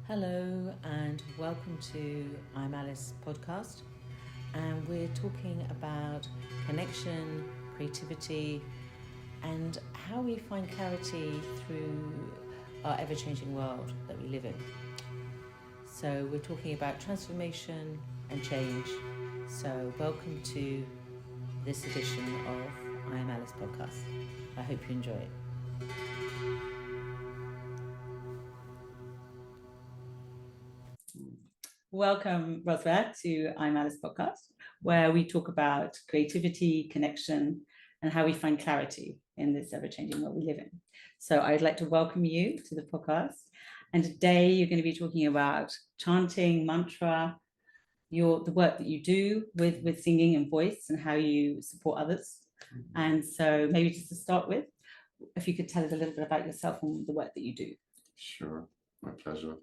Hello and welcome to I'm Alice podcast, and we're talking about connection, creativity, and how we find clarity through our ever-changing world that we live in. So we're talking about transformation and change. So welcome to this edition of I'm Alice podcast. I hope you enjoy it. Welcome, Rouzbeh, to I'm Alice podcast, where we talk about creativity, connection, and how we find clarity in this ever-changing world we live in. So I'd like to welcome you to the podcast. And today you're going to be talking about chanting, mantra, the work that you do with singing and voice, and how you support others. And so maybe just to start with, if you could tell us a little bit about yourself and the work that you do. Sure, my pleasure.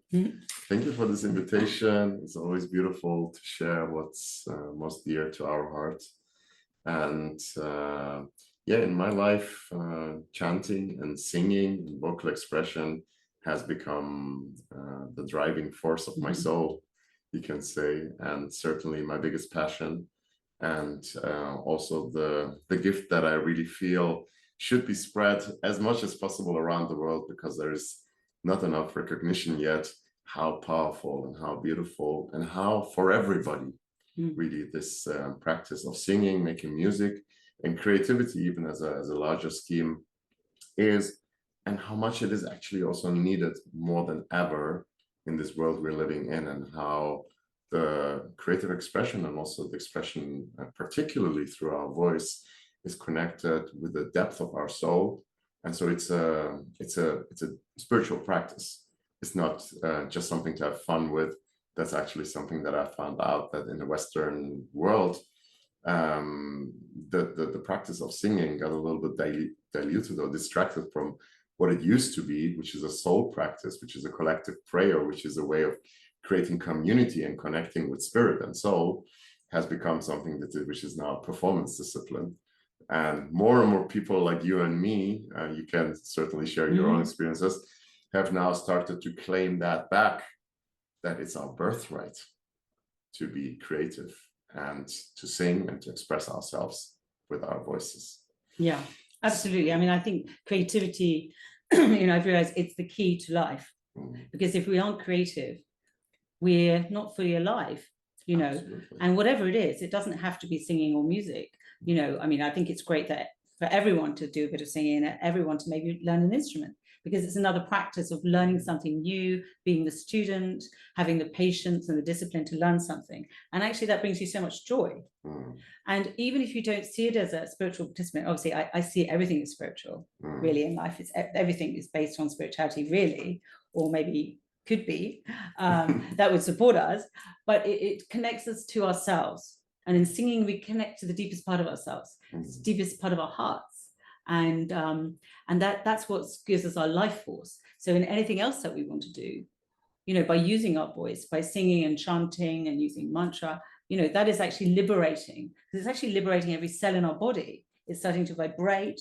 Thank you for this invitation. It's always beautiful to share what's most dear to our heart. And in my life, chanting and singing and vocal expression has become the driving force of my soul, you can say, and certainly my biggest passion. And also the gift that I really feel should be spread as much as possible around the world, because there is not enough recognition yet how powerful and how beautiful and how for everybody really this practice of singing, making music, and creativity even as a larger scheme is, and how much it is actually also needed more than ever in this world we're living in, and how the creative expression and also the expression particularly through our voice is connected with the depth of our soul. And so it's a spiritual practice. It's not just something to have fun with. That's actually something that I found out, that in the Western world, the practice of singing got a little bit diluted or distracted from what it used to be, which is a soul practice, which is a collective prayer, which is a way of creating community and connecting with spirit and soul, has become something which is now a performance discipline. And more people like you and me, you can certainly share your own experiences, have now started to claim that back, that it's our birthright to be creative and to sing and to express ourselves with our voices. Yeah, absolutely. I mean, I think creativity, I've realized it's the key to life, because if we aren't creative, we're not fully alive, Absolutely. And whatever it is, it doesn't have to be singing or music. I mean, I think it's great that for everyone to do a bit of singing and everyone to maybe learn an instrument, because it's another practice of learning something new, being the student, having the patience and the discipline to learn something. And actually that brings you so much joy. And even if you don't see it as a spiritual participant, obviously I see everything as spiritual, really, in life. Everything is based on spirituality, really, or maybe could be, that would support us, but it connects us to ourselves. And in singing, we connect to the deepest part of ourselves, the deepest part of our hearts. And that's what gives us our life force. So in anything else that we want to do, by using our voice, by singing and chanting and using mantra, that is actually liberating, because it's actually liberating every cell in our body. It's starting to vibrate,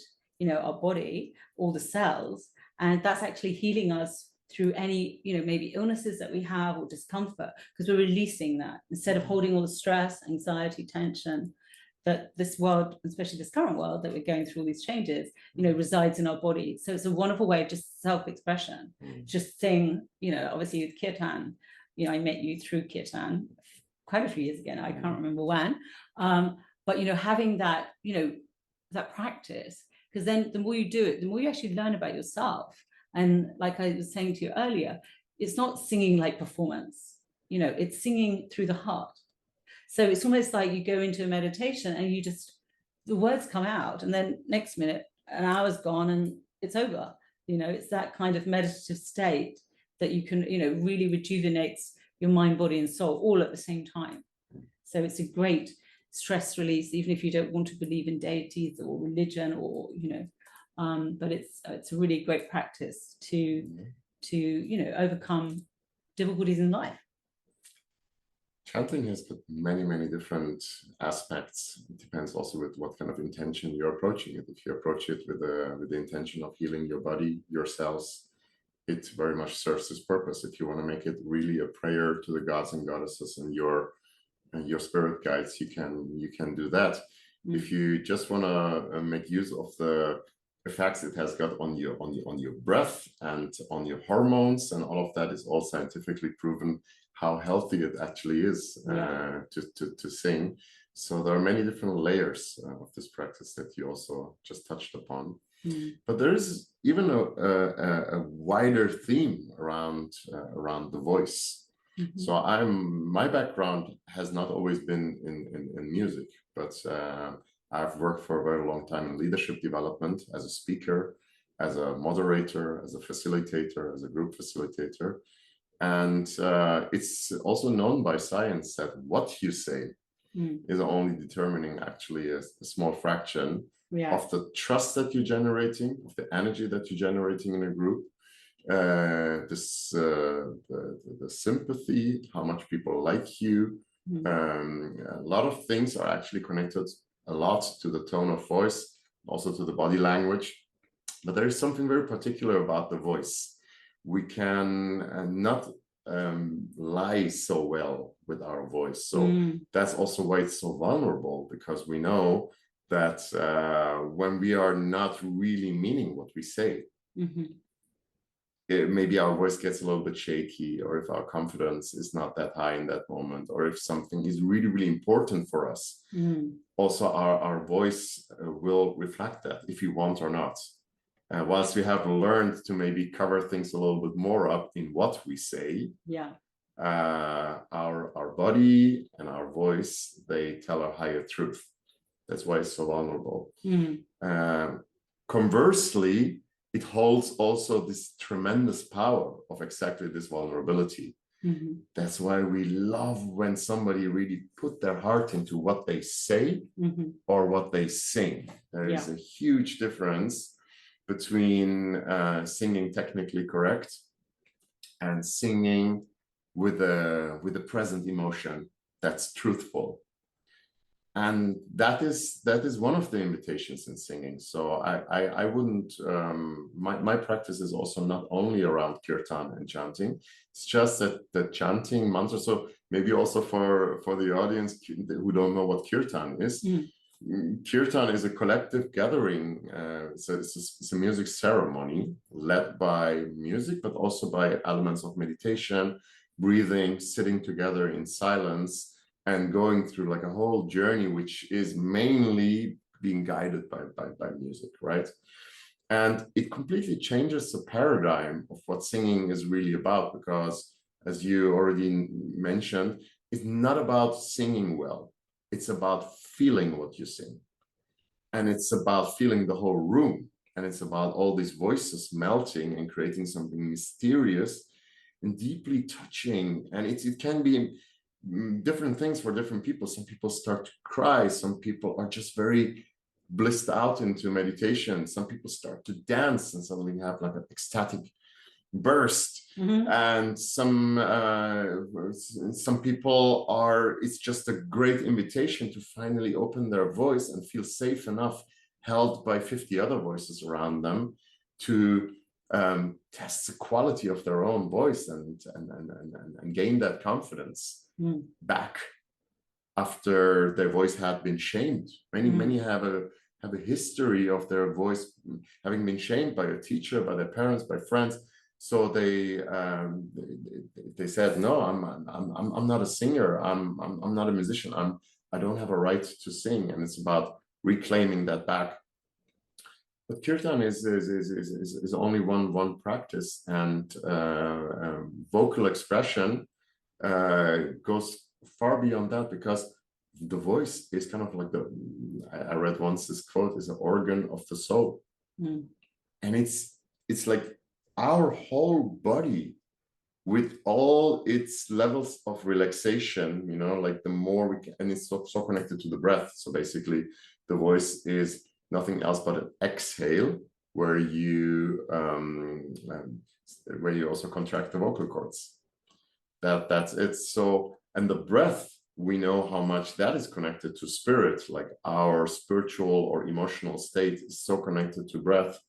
our body, all the cells, and that's actually healing us through any, maybe illnesses that we have or discomfort, because we're releasing that instead of holding all the stress, anxiety, tension that this world, especially this current world that we're going through all these changes, resides in our body. So it's a wonderful way of just self-expression. Just sing, obviously with Kirtan, I met you through Kirtan quite a few years ago now, I can't remember when, but having that, that practice, because then the more you do it, the more you actually learn about yourself. And like I was saying to you earlier, it's not singing like performance, it's singing through the heart. So it's almost like you go into a meditation and the words come out, and then next minute, an hour's gone and it's over. It's that kind of meditative state that you can, really rejuvenates your mind, body, and soul all at the same time. So it's a great stress release, even if you don't want to believe in deities or religion or, but it's a really great practice to overcome difficulties in life. Chanting has got many different aspects. It depends also with what kind of intention you're approaching it. If you approach it with the intention of healing your body, your cells, it very much serves its purpose. If you want to make it really a prayer to the gods and goddesses and your spirit guides, you can do that. If you just want to make use of the effects it has got on your breath and on your hormones, and all of that is all scientifically proven how healthy it actually is to sing. So there are many different layers of this practice that you also just touched upon. But there is even a wider theme around the voice. So my background has not always been in music, but I've worked for a very long time in leadership development as a speaker, as a moderator, as a facilitator, as a group facilitator. And it's also known by science that what you say is only determining actually a small fraction of the trust that you're generating, of the energy that you're generating in a group, the sympathy, how much people like you. A lot of things are actually connected a lot to the tone of voice, also to the body language. But there is something very particular about the voice. We can not lie so well with our voice. So that's also why it's so vulnerable, because we know that when we are not really meaning what we say, maybe our voice gets a little bit shaky, or if our confidence is not that high in that moment, or if something is really, really important for us, also our voice will reflect that, if you want or not. Whilst we have learned to maybe cover things a little bit more up in what we say, our body and our voice, they tell a higher truth. That's why it's so vulnerable. Conversely, it holds also this tremendous power of exactly this vulnerability. That's why we love when somebody really put their heart into what they say or what they sing. There is a huge difference between singing technically correct and singing with a present emotion that's truthful. And that is one of the invitations in singing. So I wouldn't, my practice is also not only around kirtan and chanting. It's just that the chanting mantra, so maybe also for the audience who don't know what kirtan is, kirtan is a collective gathering. So it's a music ceremony led by music, but also by elements of meditation, breathing, sitting together in silence, and going through like a whole journey, which is mainly being guided by music, right? And it completely changes the paradigm of what singing is really about, because as you already mentioned, it's not about singing well. It's about feeling what you sing. And it's about feeling the whole room. And it's about all these voices melting and creating something mysterious and deeply touching. And it can be different things for different people. Some people start to cry. Some people are just very blissed out into meditation. Some people start to dance and suddenly have like an ecstatic burst. And some people are, it's just a great invitation to finally open their voice and feel safe enough, held by 50 other voices around them, to test the quality of their own voice and gain that confidence back after their voice had been shamed. Many have a history of their voice having been shamed by a teacher, by their parents, by friends. So they said, no, I'm not a singer. I'm not a musician. I don't have a right to sing. And it's about reclaiming that back. But kirtan is only one practice, and vocal expression goes far beyond that, because the voice is kind of like I read once this quote, is an organ of the soul. And it's like our whole body with all its levels of relaxation, you know, like the more we can, and it's so connected to the breath. So basically the voice is nothing else but an exhale, where you also contract the vocal cords. That's it. So, and the breath, we know how much that is connected to spirit, like our spiritual or emotional state is so connected to breath.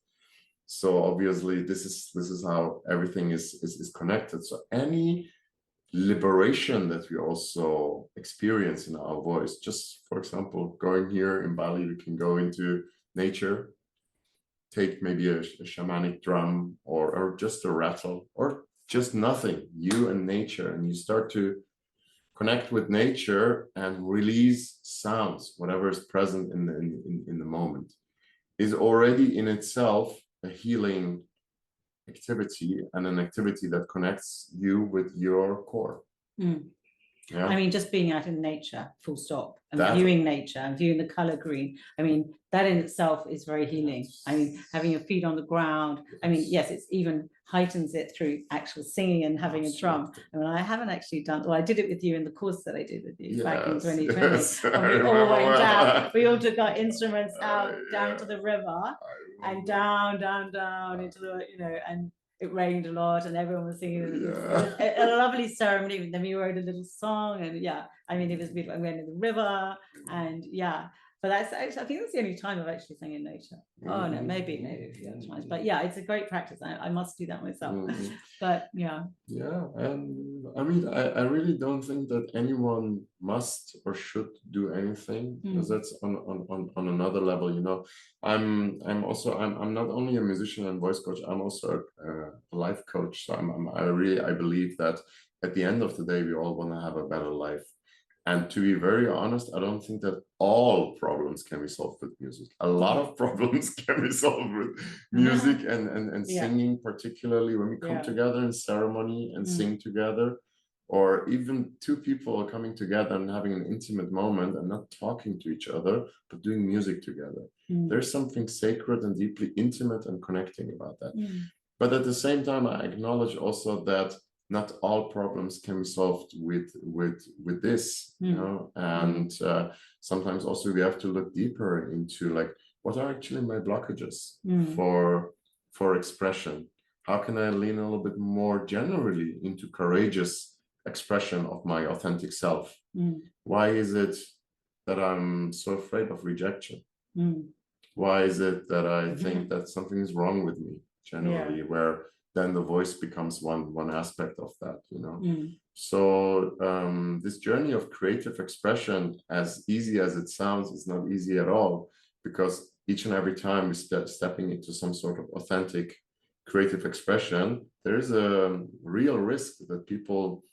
So obviously this is how everything is connected. So any liberation that we also experience in our voice, just for example, going here in Bali, we can go into nature, take maybe a shamanic drum or just a rattle or just nothing, you and nature, and you start to connect with nature and release sounds, whatever is present in the moment, is already in itself a healing activity and an activity that connects you with your core. Yeah. I mean, just being out in nature, full stop, and That- viewing nature and viewing the color green. I mean, that in itself is very healing. I mean, having your feet on the ground. I mean, yes, it's even heightens it through actual singing and having a drum. I mean, I haven't actually done, well, I did it with you in the course that I did with you back in 2020. Yes, And I we all remember went well. down, we all took our instruments out down Yeah. to the river and remember. down into the, you know, and it rained a lot and everyone was singing. It was Yeah. a lovely ceremony. And then we wrote a little song, and yeah, I mean, it was beautiful. I went in the river, and yeah, but that's actually, I think that's the only time I've actually sung in nature. Oh no, maybe a few other times, but yeah, it's a great practice. I must do that myself. But yeah. Yeah, and I mean, I really don't think that anyone must or should do anything, because that's on another level, you know. I'm not only a musician and voice coach, I'm also a life coach. So I believe that at the end of the day, we all want to have a better life. And to be very honest, I don't think that all problems can be solved with music. A lot of problems can be solved with music and singing, particularly when we come together in ceremony and sing together, or even two people are coming together and having an intimate moment and not talking to each other, but doing music together. There's something sacred and deeply intimate and connecting about that. But at the same time, I acknowledge also that not all problems can be solved with this, you know, and sometimes also we have to look deeper into like, what are actually my blockages for expression? How can I lean a little bit more generally into courageous expression of my authentic self? Why is it that I'm so afraid of rejection? Why is it that I think that something is wrong with me generally, where then the voice becomes one aspect of that, you know. So this journey of creative expression, as easy as it sounds, is not easy at all, because each and every time we stepping into some sort of authentic creative expression, there is a real risk that people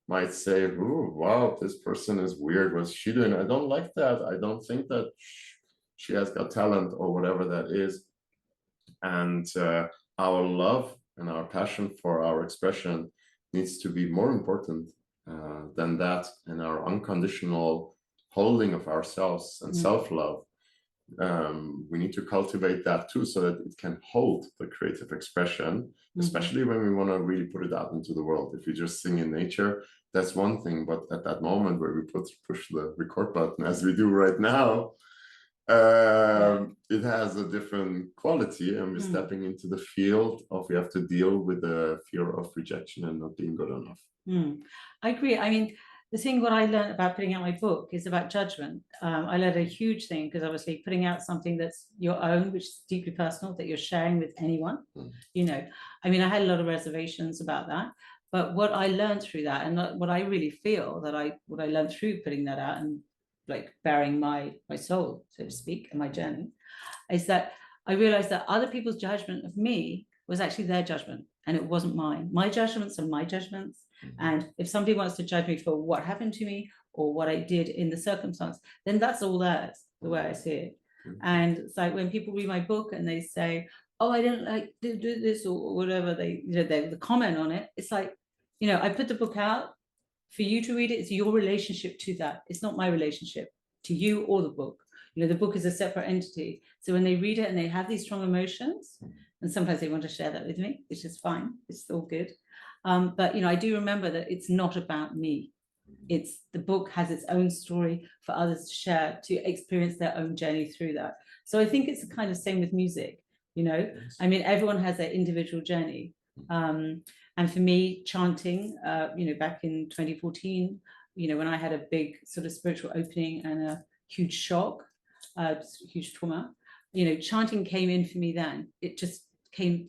might say, oh wow, this person is weird, what's she doing? I don't like that. I don't think that she has got talent, or whatever that is. And our love and our passion for our expression needs to be more important than that, and our unconditional holding of ourselves and self-love. We need to cultivate that too, so that it can hold the creative expression, especially when we want to really put it out into the world. If you just sing in nature, that's one thing, but at that moment where we push the record button, as we do right now, it has a different quality, and we're stepping into the field of, we have to deal with the fear of rejection and not being good enough. I agree. I mean, the thing what I learned about putting out my book is about judgment. I learned a huge thing, because obviously putting out something that's your own, which is deeply personal, that you're sharing with anyone, you know, I mean, I had a lot of reservations about that, but what I learned through that, and what I really feel that what I learned through putting that out and like bearing my soul, so to speak, and my journey, is that I realized that other people's judgment of me was actually their judgment, and it wasn't mine. My judgments are my judgments. And if somebody wants to judge me for what happened to me or what I did in the circumstance, then that's all theirs, the way I see it. And it's like when people read my book and they say, oh, I don't like to do this, or whatever, they comment on it, it's like, you know, I put the book out for you to read it. It's your relationship to that. It's not my relationship to you or the book. You know, the book is a separate entity. So when they read it and they have these strong emotions, and sometimes they want to share that with me, which is fine. It's all good. But, you know, I do remember that it's not about me. It's the book has its own story for others to share, to experience their own journey through that. So I think it's the kind of same with music, you know. I mean, everyone has their individual journey. And for me, chanting, you know, back in 2014, you know, when I had a big sort of spiritual opening and a huge shock, huge trauma, you know, chanting came in for me then. It just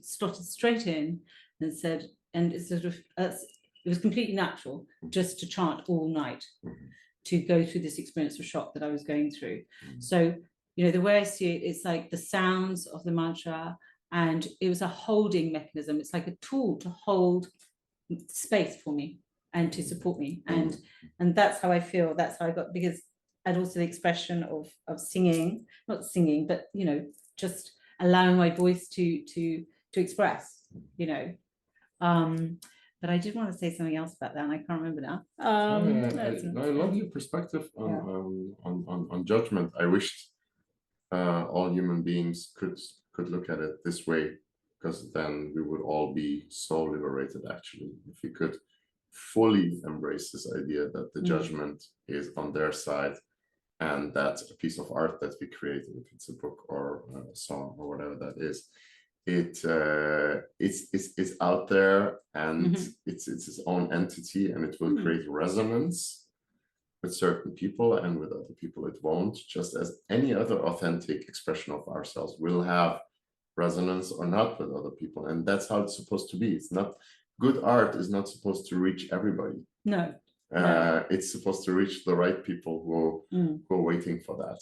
slotted straight in and said, and it's sort of, it was completely natural just to chant all night, to go through this experience of shock that I was going through. So, you know, the way I see it, it's like the sounds of the mantra, and it was a holding mechanism. It's like a tool to hold space for me and to support me. And that's how I feel. That's how I got, because, and also the expression of singing, not singing, but, you know, just allowing my voice to express, you know. But I did want to say something else about that, and I can't remember now. I love your perspective on judgment. I wished all human beings could look at it this way, because then we would all be so liberated, actually, if we could fully embrace this idea that the judgment is on their side, and that a piece of art that we create, if it's a book or a song or whatever that is, it's out there, and it's its own entity, and it will create resonance with certain people, and with other people it won't, just as any other authentic expression of ourselves will have resonance or not with other people. And that's how it's supposed to be. It's not, good art is not supposed to reach everybody. No. It's supposed to reach the right people who are waiting for that.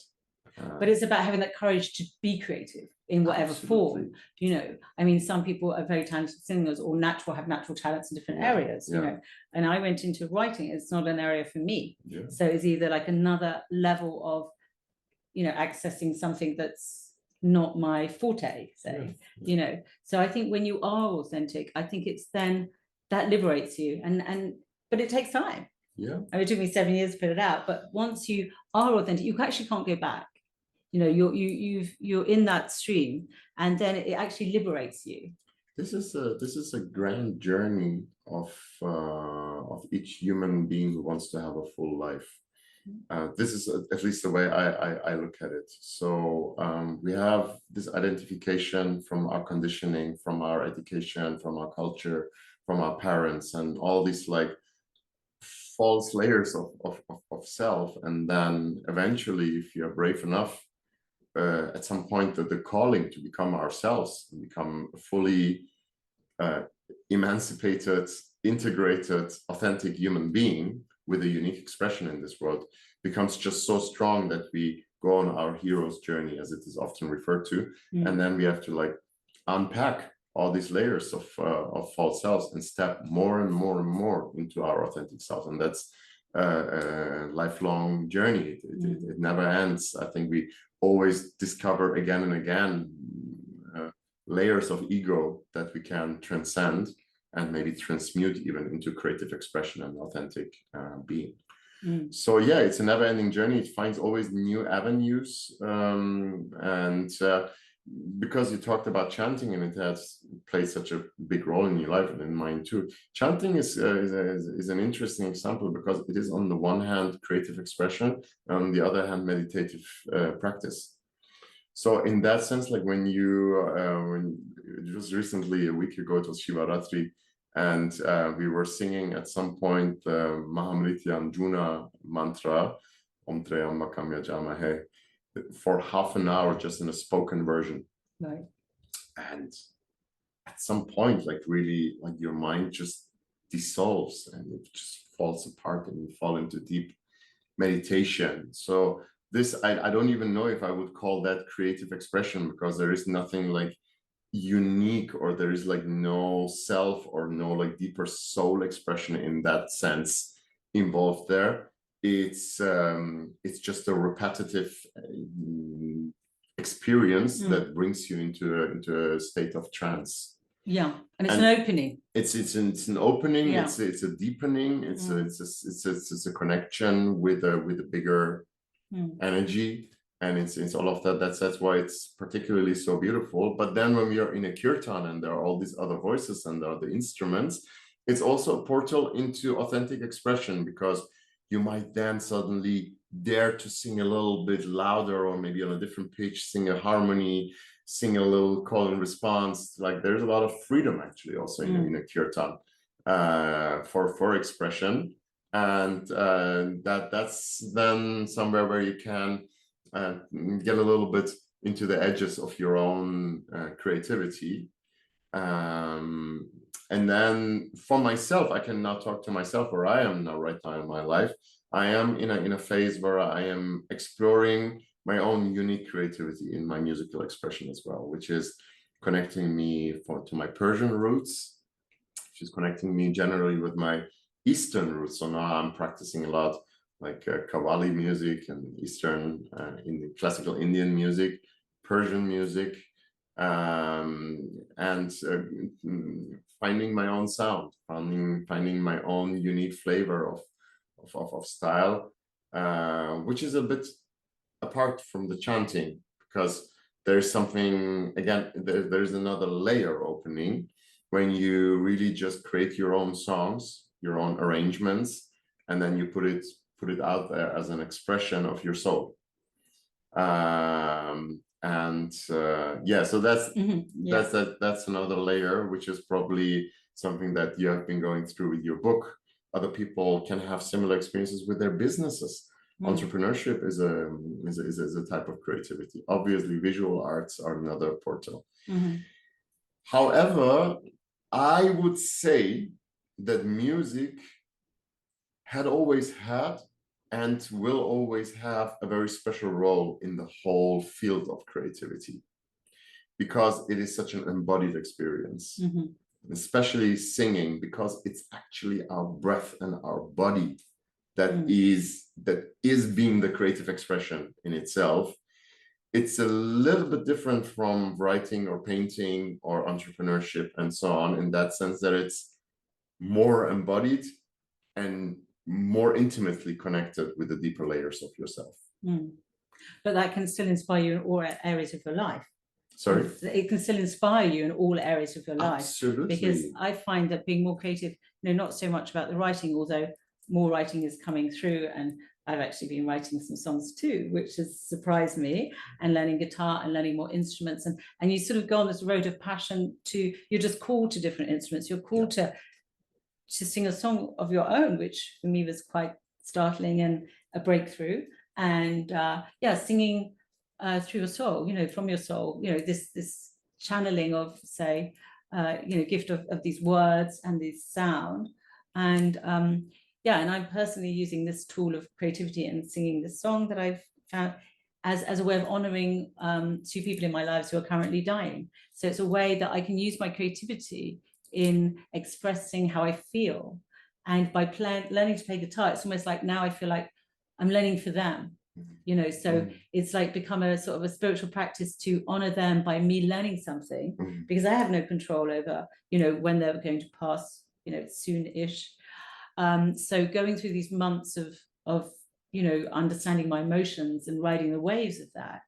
But it's about having that courage to be creative in whatever form. You know, I mean, some people are very talented singers or have natural talents in different areas, you know, and I went into writing. It's not an area for me. So it's either like another level of, you know, accessing something that's not my forte, say, you know. So I think when you are authentic, I think it's then that liberates you, but it takes time. I mean, it took me 7 years to put it out, but once you are authentic, you actually can't go back. You know, you're in that stream, and then it actually liberates you. This is a grand journey of each human being who wants to have a full life. This is at least the way I look at it. So we have this identification from our conditioning, from our education, from our culture, from our parents, and all these like false layers of self. And then eventually, if you're brave enough, at some point, the calling to become ourselves, become a fully emancipated, integrated, authentic human being with a unique expression in this world, becomes just so strong that we go on our hero's journey, as it is often referred to. And then we have to like unpack all these layers of false selves and step more and more and more into our authentic self. And that's a lifelong journey. It never ends. I think we always discover again and again layers of ego that we can transcend and maybe transmute even into creative expression and authentic being. So yeah, it's a never-ending journey. It finds always new avenues, and because you talked about chanting, and it has played such a big role in your life and in mine too. Chanting is an interesting example, because it is on the one hand creative expression, and on the other hand meditative practice. So in that sense, like when it was recently, a week ago, it was Shivaratri, and we were singing at some point the Mahamrityanjuna mantra, Om Trayambakam Yajamahe, for half an hour, just in a spoken version. Right. And at some point, like really, like your mind just dissolves and it just falls apart, and you fall into deep meditation. So this, I don't even know if I would call that creative expression, because there is nothing like unique, or there is like no self or no like deeper soul expression in that sense involved there. It's just a repetitive experience that brings you into a state of trance. Yeah, and it's an opening. It's an opening. Yeah. It's a deepening. It's a connection with a bigger energy, and it's all of that. That's why it's particularly so beautiful. But then when we are in a kirtan and there are all these other voices and there are the instruments, it's also a portal into authentic expression, because you might then suddenly dare to sing a little bit louder, or maybe on a different pitch, sing a harmony, sing a little call and response. Like there's a lot of freedom actually also in a kirtan for expression. And that's then somewhere where you can get a little bit into the edges of your own creativity. And then for myself, I can now talk to myself where I am now right now in my life. I am in a phase where I am exploring my own unique creativity in my musical expression as well, which is connecting me to my Persian roots, which is connecting me generally with my Eastern roots. So now I'm practicing a lot like Qawwali music and Eastern in the classical Indian music, Persian music, and finding my own sound, finding my own unique flavor of style, which is a bit apart from the chanting, because there's something, again, there's another layer opening when you really just create your own songs, your own arrangements, and then you put it out there as an expression of your soul. Yeah, so that's another layer, which is probably something that you have been going through with your book. Other people can have similar experiences with their businesses. Entrepreneurship is a type of creativity. Obviously, visual arts are another portal. However, I would say that music had always had and will always have a very special role in the whole field of creativity, because it is such an embodied experience, especially singing, because it's actually our breath and our body that is being the creative expression in itself. It's a little bit different from writing or painting or entrepreneurship and so on, in that sense that it's more embodied and more intimately connected with the deeper layers of yourself. But that can still inspire you in all areas of your life. Sorry? It can still inspire you in all areas of your life. Absolutely. Because I find that being more creative, not so much about the writing, although more writing is coming through, and I've actually been writing some songs too, which has surprised me, and learning guitar and learning more instruments, and you sort of go on this road of passion you're just called to different instruments. You're called to sing a song of your own, which for me was quite startling and a breakthrough. And singing through your soul, from your soul, this channeling of, say, gift of these words and this sound. And and I'm personally using this tool of creativity and singing this song that I've found as a way of honoring two people in my lives who are currently dying. So it's a way that I can use my creativity in expressing how I feel. And by learning to play guitar, it's almost like now I feel like I'm learning for them, so it's like become a sort of a spiritual practice to honor them by me learning something, because I have no control over, when they're going to pass, soon-ish. So going through these months of understanding my emotions and riding the waves of that,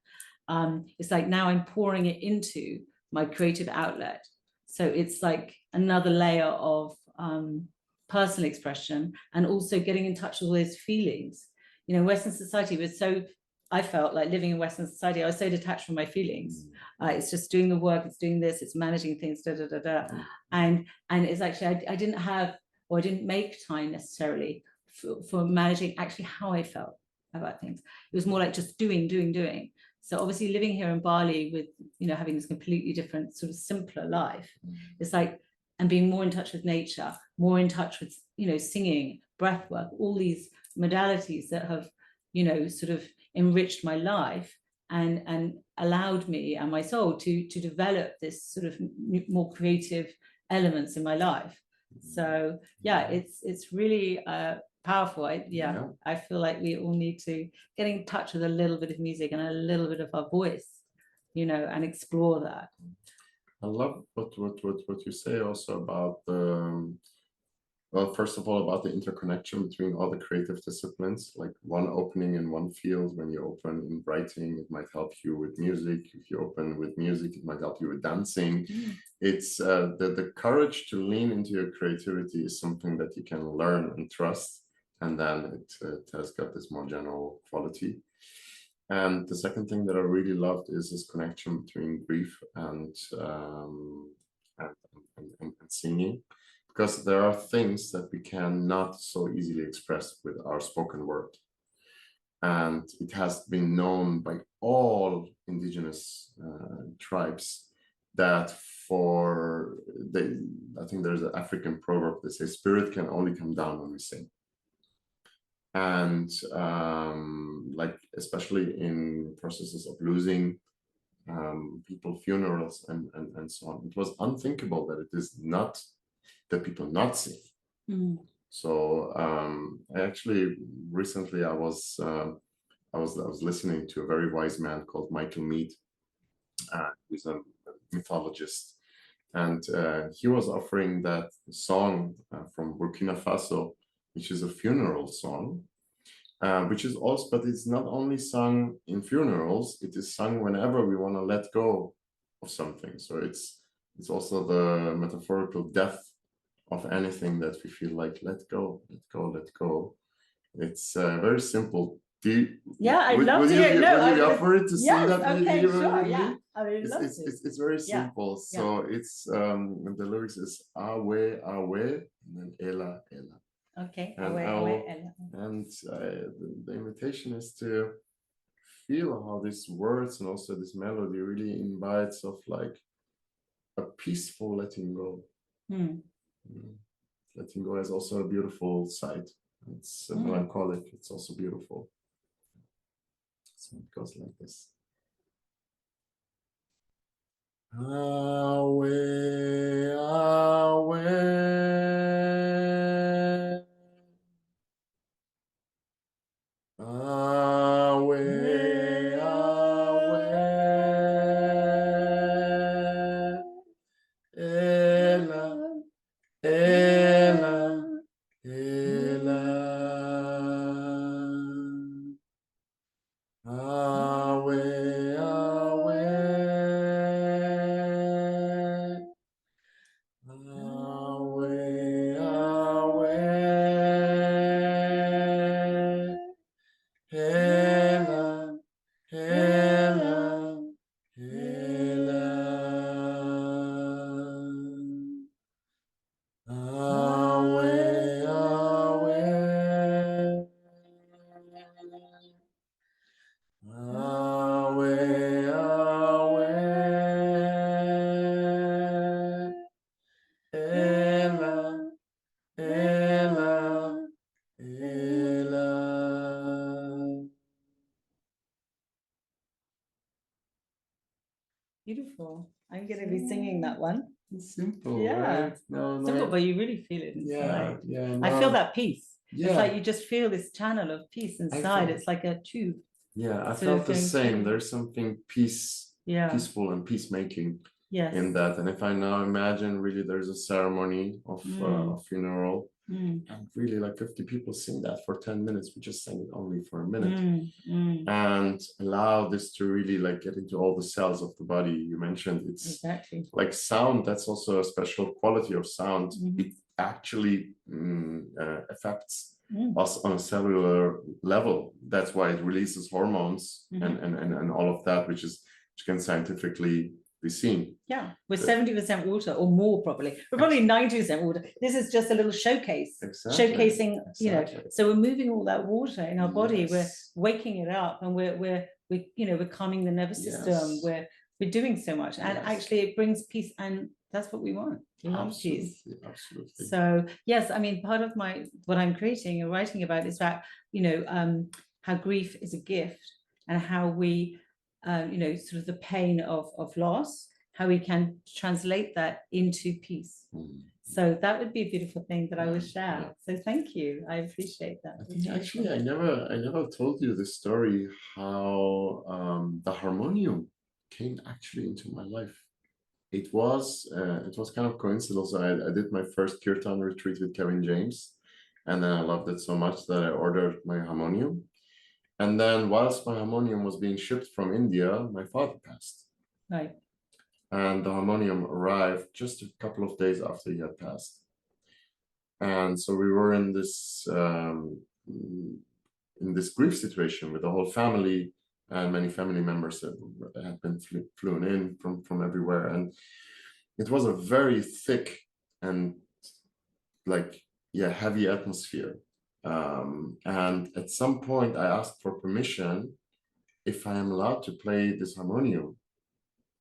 it's like now I'm pouring it into my creative outlet. So it's like another layer of personal expression, and also getting in touch with all those feelings. Western society was I felt like living in Western society, I was so detached from my feelings. It's just doing the work, it's doing this, it's managing things, and it's actually I didn't have, or I didn't make time necessarily for managing actually how I felt about things. It was more like just doing. So obviously living here in Bali with, having this completely different sort of simpler life, it's like, and being more in touch with nature, more in touch with, singing, breath work, all these modalities that have, sort of enriched my life and allowed me and my soul to develop this sort of more creative elements in my life. So it's really powerful. I feel like we all need to get in touch with a little bit of music and a little bit of our voice, and explore that. I love what you say also about well, first of all, about the interconnection between all the creative disciplines, like one opening in one field. When you open in writing, it might help you with music. If you open with music, it might help you with dancing. It's the courage to lean into your creativity is something that you can learn and trust, and then it has got this more general quality. And the second thing that I really loved is this connection between grief and singing. Because there are things that we cannot so easily express with our spoken word. And it has been known by all indigenous tribes that I think there's an African proverb that says spirit can only come down when we sing. And like especially in processes of losing people, funerals and so on, it was unthinkable that it is not that people not sing. So I actually recently I was listening to a very wise man called Michael Mead, who's a mythologist, and he was offering that song from Burkina Faso, which is a funeral song, which is also, but it's not only sung in funerals, it is sung whenever we want to let go of something. So it's also the metaphorical death of anything that we feel like let go. It's very simple. I'd love to hear. Would you be up for it to sing that? Okay, you know sure, what I mean? I would love it's very simple. So it's the lyrics is awe, awe, and then ela, ela. Okay. And the invitation is to feel how these words and also this melody really invites of like a peaceful letting go. Letting go is also a beautiful sight. It's melancholic. It's also beautiful. So it goes like this. Awe, awe. Awe, awe. Ela, ela, ela. Awe, awe. Awe, awe. Ela, ela, ela. Awe, awe. Awe, awe. Ela, ela, ela. Beautiful. I'm going to be singing that one. It's simple, Yeah. right? No, Simple, but you really feel it inside. Yeah. I feel that peace. Yeah. It's like you just feel this channel of peace inside. It's like a tube. Yeah, I sort felt of the going same. through. There's something peaceful and peacemaking in that. And if I now imagine really there's a ceremony of a funeral, and really like 50 people sing that for 10 minutes. We just sang it only for a minute. And allow this to really like get into all the cells of the body. You mentioned it's like sound. That's also a special quality of sound. It actually affects us on a cellular level. That's why it releases hormones and all of that, which can scientifically be seen. Yeah, we're 70% water or more probably. We're probably 90% water. This is just a little showcase, showcasing, you know, so we're moving all that water in our body. We're waking it up, and we're calming the nervous system. We're doing so much, and actually it brings peace, and that's what we want. We want peace. Absolutely. So yes, I mean, part of what I'm creating and writing about is that, you know, how grief is a gift, and how we you know, sort of the pain of loss, how we can translate that into peace. So that would be a beautiful thing that I would share. So thank you. I appreciate that. I think actually I never told you the story how the harmonium came actually into my life. It was kind of coincidence. I did my first Kirtan retreat with Kevin James, and then I loved it so much that I ordered my harmonium. And then whilst my harmonium was being shipped from India, my father passed. Right. And the harmonium arrived just a couple of days after he had passed. And so we were in this grief situation with the whole family, and many family members that had been flown in from everywhere. And it was a very thick and heavy atmosphere. And at some point I asked for permission if I am allowed to play this harmonium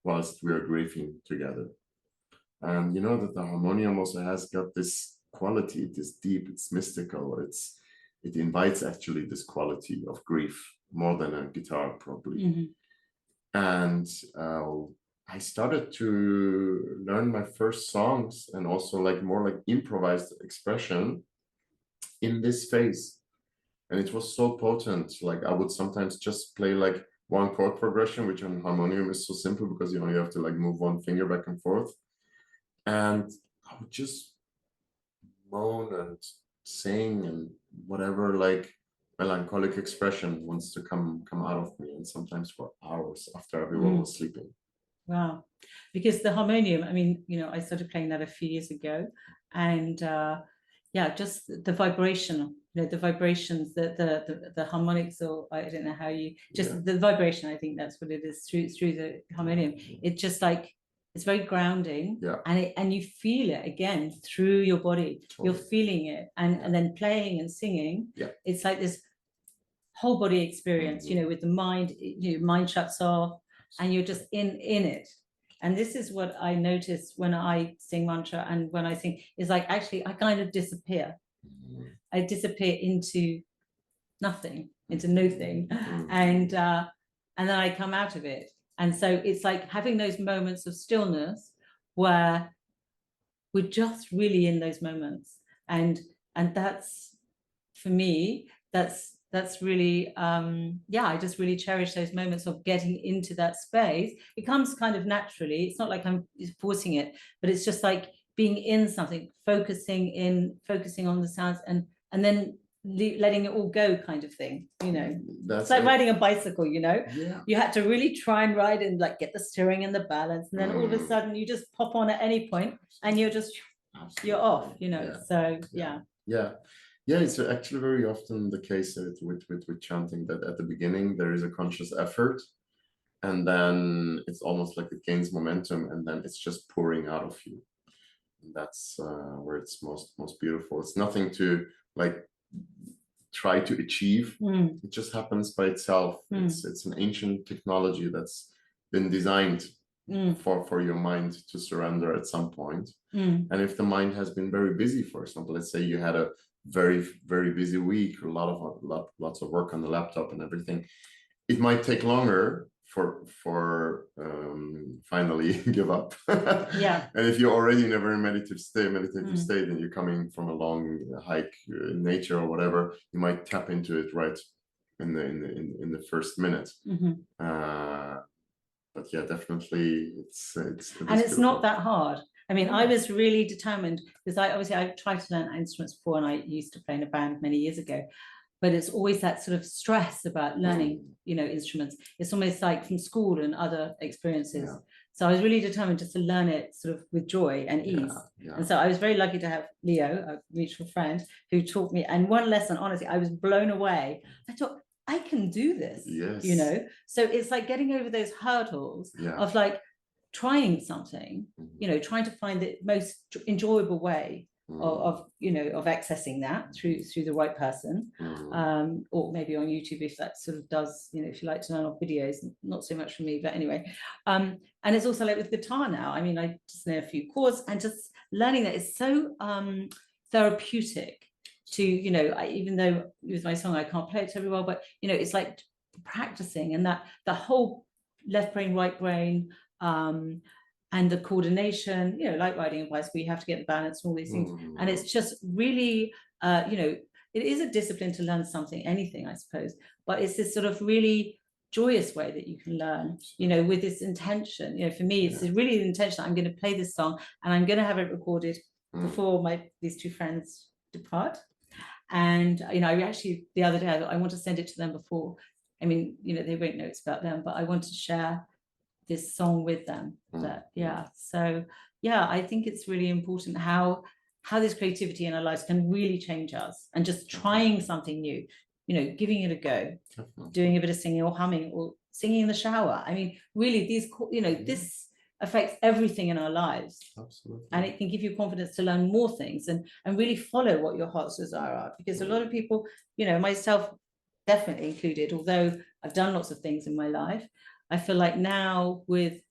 whilst we are grieving together. And you know that the harmonium also has got this quality. It is deep, it's mystical, it invites actually this quality of grief more than a guitar probably. And I started to learn my first songs and also like more like improvised expression in this phase. And it was so potent. Like I would sometimes just play like one chord progression, which on harmonium is so simple because you only have to like move one finger back and forth. And I would just moan and sing and whatever like melancholic expression wants to come out of me, and sometimes for hours after everyone was sleeping. Wow. Because the harmonium, I mean, you know, I started playing that a few years ago, and yeah, just the vibration, you know, the vibrations, the harmonics, or I don't know how you just the vibration, I think that's what it is through the harmonium. It's just like it's very grounding, and you feel it again through your body. You're feeling it, and then playing and singing. It's like this whole body experience, you know, with the mind, your mind shuts off and you're just in it. And this is what I notice when I sing mantra and when I sing, is like actually I kind of disappear. I disappear into nothing, into no thing, and then I come out of it. And so it's like having those moments of stillness where we're just really in those moments, and that's, for me, that's really yeah, I just really cherish those moments of getting into that space. It comes kind of naturally. It's not like I'm forcing it, but it's just like being in something, focusing on the sounds, and then letting it all go, kind of thing, you know. It's like riding a bicycle, you know. You had to really try and ride and like get the steering and the balance, and then all of a sudden you just pop on at any point and you're off, you know. So yeah, it's actually very often the case with chanting that at the beginning there is a conscious effort, and then it's almost like it gains momentum, and then it's just pouring out of you. And that's where it's most beautiful. It's nothing to like try to achieve. It just happens by itself. It's an ancient technology that's been designed for your mind to surrender at some point. And if the mind has been very busy, for example, let's say you had a very busy week, lots of work on the laptop and everything, it might take longer for finally give up. And if you're already in a very meditative state and you're coming from a long hike in nature or whatever, you might tap into it right in the first minute. But yeah, definitely it's and it's not that hard. I mean, I was really determined because I tried to learn instruments before, and I used to play in a band many years ago, but it's always that sort of stress about learning, you know, instruments. It's almost like from school and other experiences. So I was really determined just to learn it sort of with joy and ease. And so I was very lucky to have Leo, a mutual friend, who taught me. And one lesson, honestly, I was blown away. I thought, I can do this, you know. So it's like getting over those hurdles of like trying something, you know, trying to find the most enjoyable way of you know, of accessing that through the right person, or maybe on YouTube, if that sort of does, you know, if you like to learn off videos. Not so much for me, but anyway. And it's also like with guitar now, I mean, I just know a few chords, and just learning that is so therapeutic to, you know, even though with my song I can't play it very well, but you know, it's like practicing, and that the whole left brain, right brain, and the coordination, you know, like riding a bicycle, you have to get the balance and all these things. And it's just really, you know, it is a discipline to learn something, anything, I suppose, but it's this sort of really joyous way that you can learn, you know, with this intention. You know, for me, it's really the intention that I'm going to play this song and I'm going to have it recorded before these two friends depart. And, you know, I actually, the other day, I want to send it to them before. I mean, you know, they won't know it's about them, but I want to share this song with them. So yeah, I think it's really important how this creativity in our lives can really change us, and just trying something new, you know, giving it a go, doing a bit of singing or humming or singing in the shower. I mean, really, these, you know, this affects everything in our lives. And it can give you confidence to learn more things and really follow what your heart's desire are. Because a lot of people, you know, myself definitely included, although I've done lots of things in my life, I feel like now with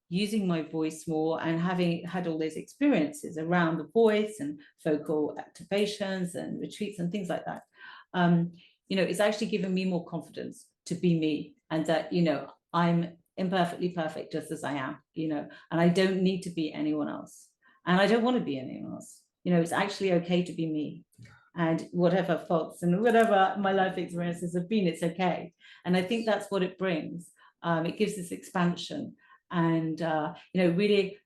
using my voice more and having had all those experiences around the voice and vocal activations and retreats and things like that, you know, it's actually given me more confidence to be me, and that, you know, I'm imperfectly perfect just as I am, you know, and I don't need to be anyone else, and I don't want to be anyone else. You know, it's actually okay to be me, and whatever faults and whatever my life experiences have been, it's okay. And I think that's what it brings. It gives this expansion, and you know, really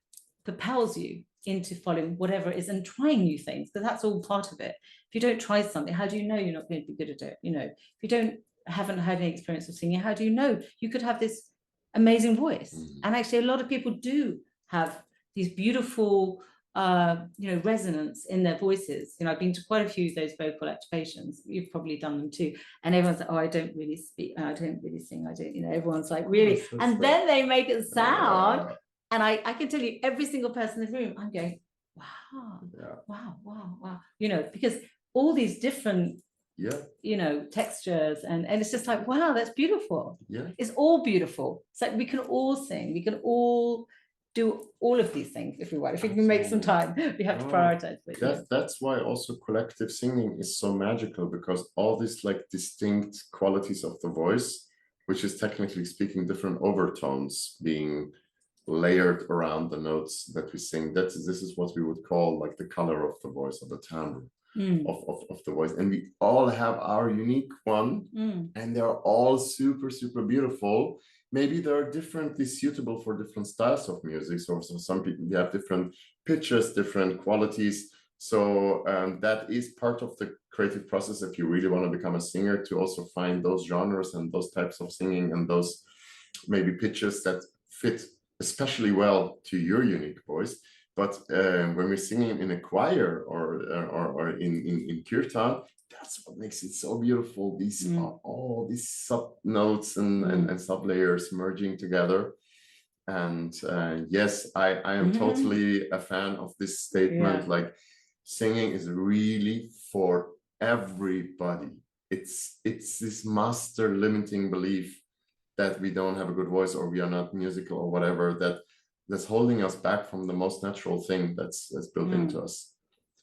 propels you into following whatever it is and trying new things, because that's all part of it. If you don't try something, how do you know you're not going to be good at it? You know, if you haven't had any experience of singing, how do you know you could have this amazing voice? And actually, a lot of people do have these beautiful you know, resonance in their voices. You know, I've been to quite a few of those vocal activations. You've probably done them too. And everyone's like, oh, I don't really speak, I don't really sing, I don't, you know, everyone's like, really. And then they make it sound. And I can tell you, every single person in the room, I'm going, wow, wow, wow, wow. You know, because all these different, you know, textures, and it's just like, wow, that's beautiful. It's all beautiful. It's like we can all sing, we can all do all of these things if we want. If we can make some time, we have to prioritize. That's why also collective singing is so magical, because all these like distinct qualities of the voice, which is technically speaking different overtones being layered around the notes that we sing, this is what we would call like the color of the voice, or the timbre of the voice. And we all have our unique one, and they're all super, super beautiful. Maybe they're differently suitable for different styles of music. So some people, they have different pitches, different qualities. So that is part of the creative process if you really want to become a singer, to also find those genres and those types of singing and those maybe pitches that fit especially well to your unique voice. But when we're singing in a choir or in Kirtan, that's what makes it so beautiful. These are all these sub notes and sub layers merging together. And yes, I am totally a fan of this statement. Like, singing is really for everybody. It's this master limiting belief that we don't have a good voice, or we are not musical, or whatever, that's holding us back from the most natural thing that's built into us.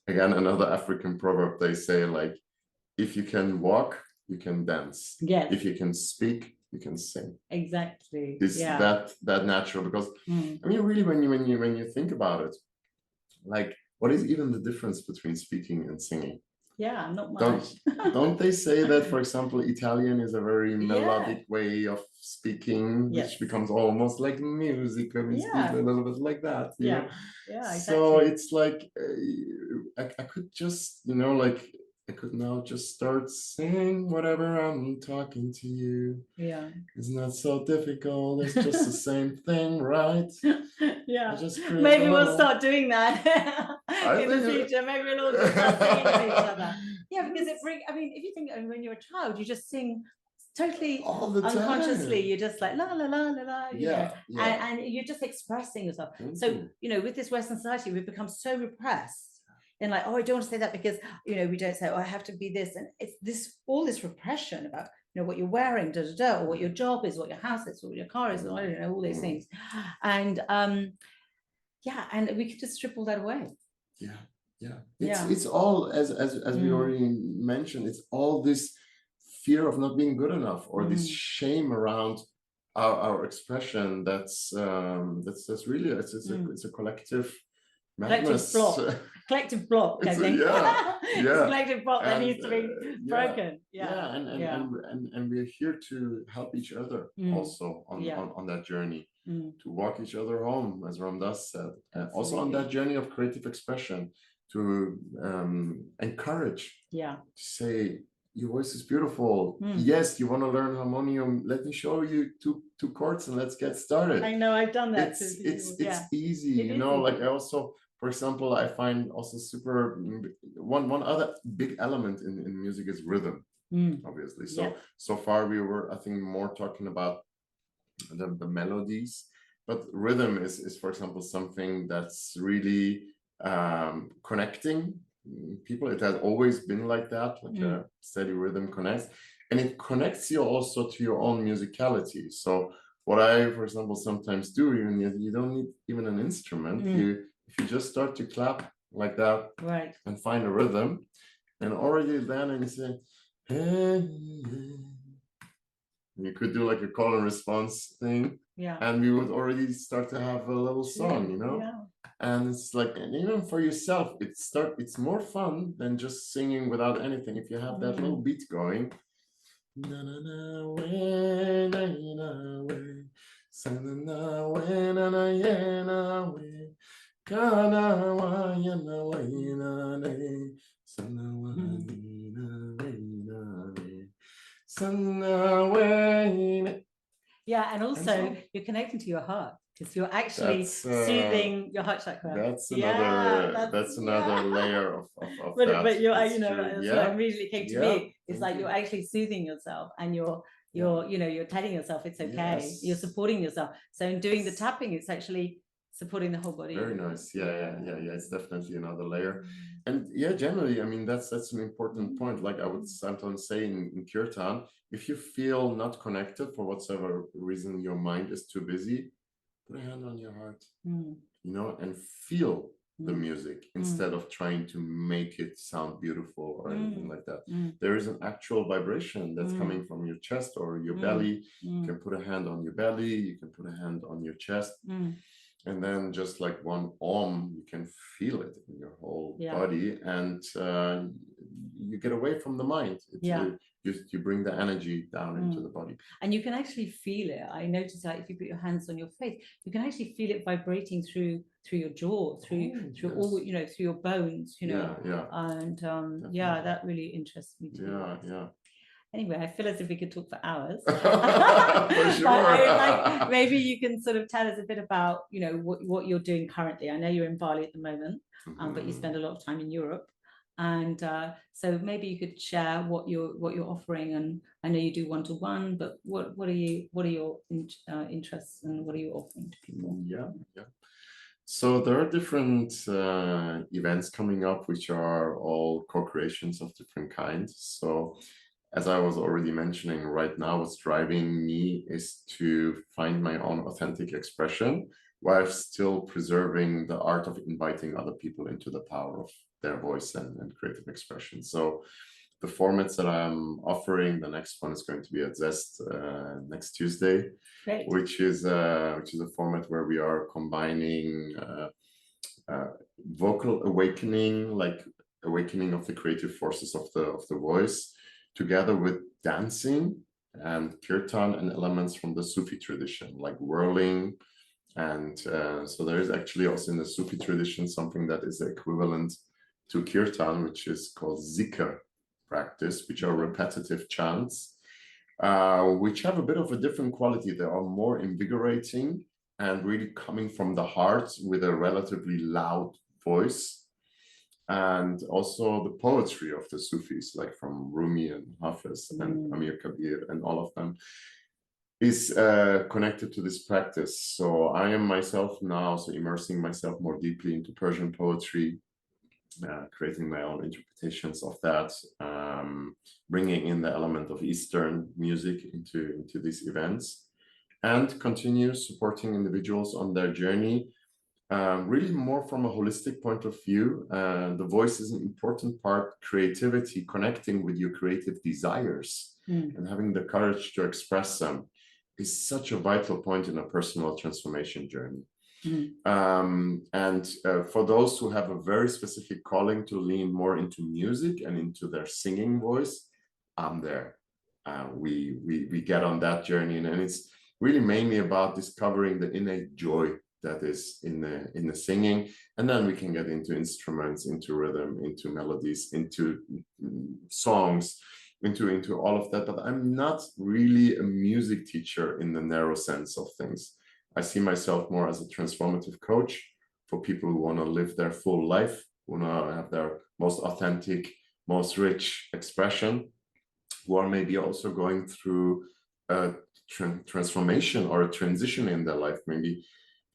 Again, another African proverb, they say, like, if you can walk, you can dance. If you can speak, you can sing. Exactly. That natural, because I mean, really, when you think about it, like, what is even the difference between speaking and singing? Not much. Don't they say that, for example, Italian is a very melodic way of speaking, which becomes almost like music when we speak a little bit like that. You know? Exactly. So it's like I could just, you know, like, I could now just start singing whatever I'm talking to you. It's not so difficult. It's just the same thing, right? Maybe we'll start doing that in the future. Maybe we'll all just start singing to each other. Because it brings, I mean, if you think, I mean, when you're a child, you just sing totally unconsciously. You're just like la la la la la, you know, and you're just expressing yourself. So, you know, with this Western society, we've become so repressed. And like, oh, I don't want to say that because, you know, we don't say, oh, I have to be this. And it's this, all this repression about, you know, what you're wearing, or what your job is, what your house is, or what your car is, or I don't know, all those things. And and we could just strip all that away. It's all, as we already mentioned, it's all this fear of not being good enough, or this shame around our expression. That's really, it's a collective madness. Collective block, I think. It's a collective block that needs to be broken. And we're here to help each other also on that journey, to walk each other home, as Ramdas said, also on that journey of creative expression, to encourage, to say, your voice is beautiful. Yes, you want to learn harmonium, let me show you two chords and let's get started. I know, I've done that. It's easy, you know, like, I also, for example, I find also super, one other big element in music is rhythm, obviously. So far we were, I think, more talking about the melodies, but rhythm is, for example, something that's really connecting people. It has always been like that, like a steady rhythm connects, and it connects you also to your own musicality. So what I, for example, sometimes do, even you don't need even an instrument. If you just start to clap like that, right, and find a rhythm, and already then and you say, hey, you could do like a call and response thing, yeah, and we would already start to have a little song, you know. yeah. And it's like, and even for yourself, it's more fun than just singing without anything. If you have that little beat going, na na na we na na we, sa na na we na na ye na we, ka na wa ya na we na ne, sa na wa ni na we na ne, sa na we na. Yeah, and also so you're connecting to your heart because you're actually that's soothing your heart chakra. that's Yeah, another layer of but that. you're, It's you know, true. that's Yeah, what immediately came to me. It's thank like you. you're actually soothing yourself, and you're you know, you're telling yourself it's okay. Yes. You're supporting yourself. So in doing the tapping, it's actually supporting the whole body. Very nice. Yeah. It's definitely another layer. And yeah, generally, I mean, that's an important point. Like I would sometimes say in Kirtan, if you feel not connected for whatsoever reason, your mind is too busy, put a hand on your heart, you know, and feel the music instead of trying to make it sound beautiful or anything like that. There is an actual vibration that's coming from your chest or your belly. You can put a hand on your belly, you can put a hand on your chest. And then just like one Om, you can feel it in your whole body, and you get away from the mind. You bring the energy down into the body. And you can actually feel it. I noticed that if you put your hands on your face, you can actually feel it vibrating through your jaw, through all, you know, through your bones, you know. And that really interests me too. Anyway, I feel as if we could talk for hours. For sure. But I would like, maybe you can sort of tell us a bit about, you know, what you're doing currently. I know you're in Bali at the moment, but you spend a lot of time in Europe. And so maybe you could share what you're offering. And I know you do one-to-one, but what are your interests and what are you offering to people? Yeah. So there are different events coming up, which are all co-creations of different kinds. So as I was already mentioning, right now, what's driving me is to find my own authentic expression while still preserving the art of inviting other people into the power of their voice and creative expression. So the formats that I'm offering, the next one is going to be at Zest next Tuesday, which is a format where we are combining vocal awakening, like awakening of the creative forces of the voice, together with dancing and Kirtan and elements from the Sufi tradition, like whirling. And so there is actually also in the Sufi tradition something that is equivalent to Kirtan, which is called zikr practice, which are repetitive chants, which have a bit of a different quality. They are more invigorating and really coming from the heart with a relatively loud voice. And also the poetry of the Sufis, like from Rumi and Hafiz and Amir Kabir and all of them, is connected to this practice. So I am myself now also immersing myself more deeply into Persian poetry, creating my own interpretations of that, bringing in the element of Eastern music into these events, and continue supporting individuals on their journey. Really more from a holistic point of view. The voice is an important part, creativity, connecting with your creative desires and having the courage to express them is such a vital point in a personal transformation journey. And for those who have a very specific calling to lean more into music and into their singing voice, I'm there. We get on that journey, and it's really mainly about discovering the innate joy that is in the singing, and then we can get into instruments, into rhythm, into melodies, into songs, into all of that. But I'm not really a music teacher in the narrow sense of things. I see myself more as a transformative coach for people who want to live their full life, who want to have their most authentic, most rich expression, who are maybe also going through a transformation or a transition in their life, maybe.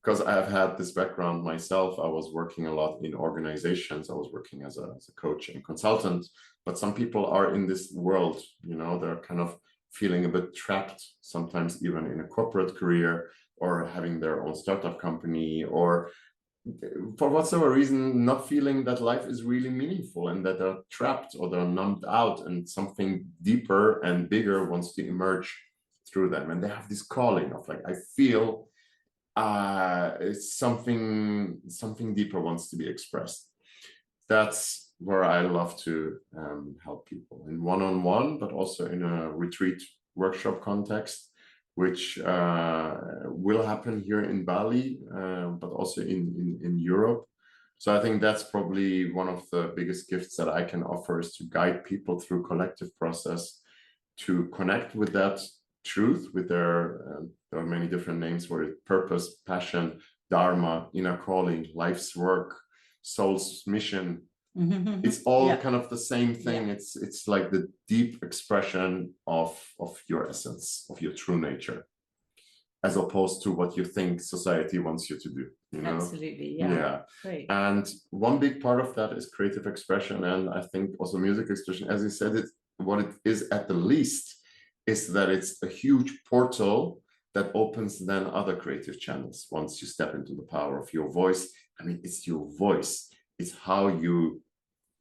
Because I have had this background myself, I was working a lot in organizations. I was working as a coach and consultant, but some people are in this world, you know, they're kind of feeling a bit trapped, sometimes even in a corporate career, or having their own startup company, or for whatsoever reason, not feeling that life is really meaningful, and that they're trapped or they're numbed out, and something deeper and bigger wants to emerge through them. And they have this calling of like, I feel it's something deeper wants to be expressed. That's where I love to help people in one-on-one, but also in a retreat workshop context, which will happen here in Bali, but also in Europe. So I think that's probably one of the biggest gifts that I can offer, is to guide people through collective process, to connect with that truth, with their, there are many different names for it: purpose, passion, dharma, inner calling, life's work, soul's mission. It's all kind of the same thing. It's like the deep expression of your essence, of your true nature, as opposed to what you think society wants you to do, you know? Absolutely, Great. And one big part of that is creative expression, and I think also music expression. As you said, what it is at the least is that it's a huge portal that opens then other creative channels once you step into the power of your voice. I mean, it's your voice. It's how you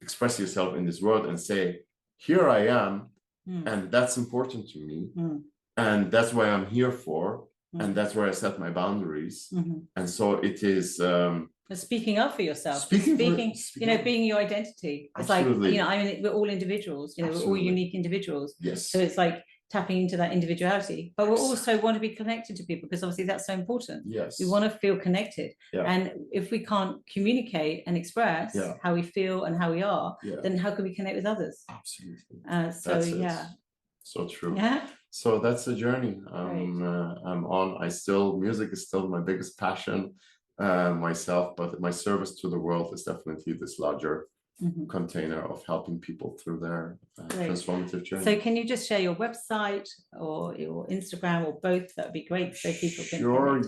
express yourself in this world and say, here I am, and that's important to me, and that's why I'm here for, and that's where I set my boundaries. And so it is speaking up for yourself, speaking, you know, being your identity. It's absolutely. like, you know, I mean, we're all individuals, you know, we're all unique individuals. Yes. So it's like tapping into that individuality, but we also want to be connected to people, because obviously that's so important. Yes. We want to feel connected. And if we can't communicate and express how we feel and how we are, then how can we connect with others? Absolutely. So true. So that's the journey I'm on. Music is still my biggest passion myself, but my service to the world is definitely this larger container of helping people through their transformative journey. So can you just share your website or your Instagram or both? That would be great, so people can. Sure.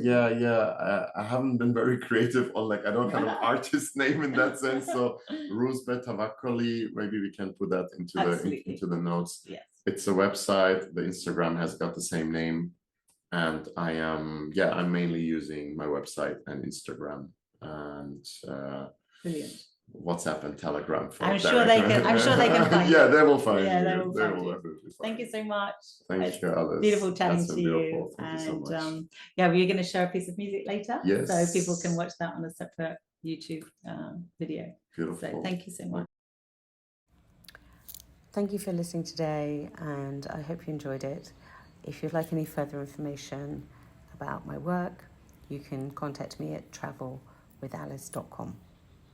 I haven't been very creative on, like, I don't have an artist name in that sense. So Rouzbeh Tavakkoli, maybe we can put that into the notes. Yes. It's a website. The Instagram has got the same name, and I'm mainly using my website and Instagram and brilliant. WhatsApp and Telegram. I'm sure they can find you. They will find you. They will definitely find Thank you so much. Thank you, Alice. Beautiful chatting to you. And you so much. we're going to share a piece of music later. Yes. So people can watch that on a separate YouTube video. Beautiful. So thank you so much. Thank you for listening today, and I hope you enjoyed it. If you'd like any further information about my work, you can contact me at travelwithalice.com.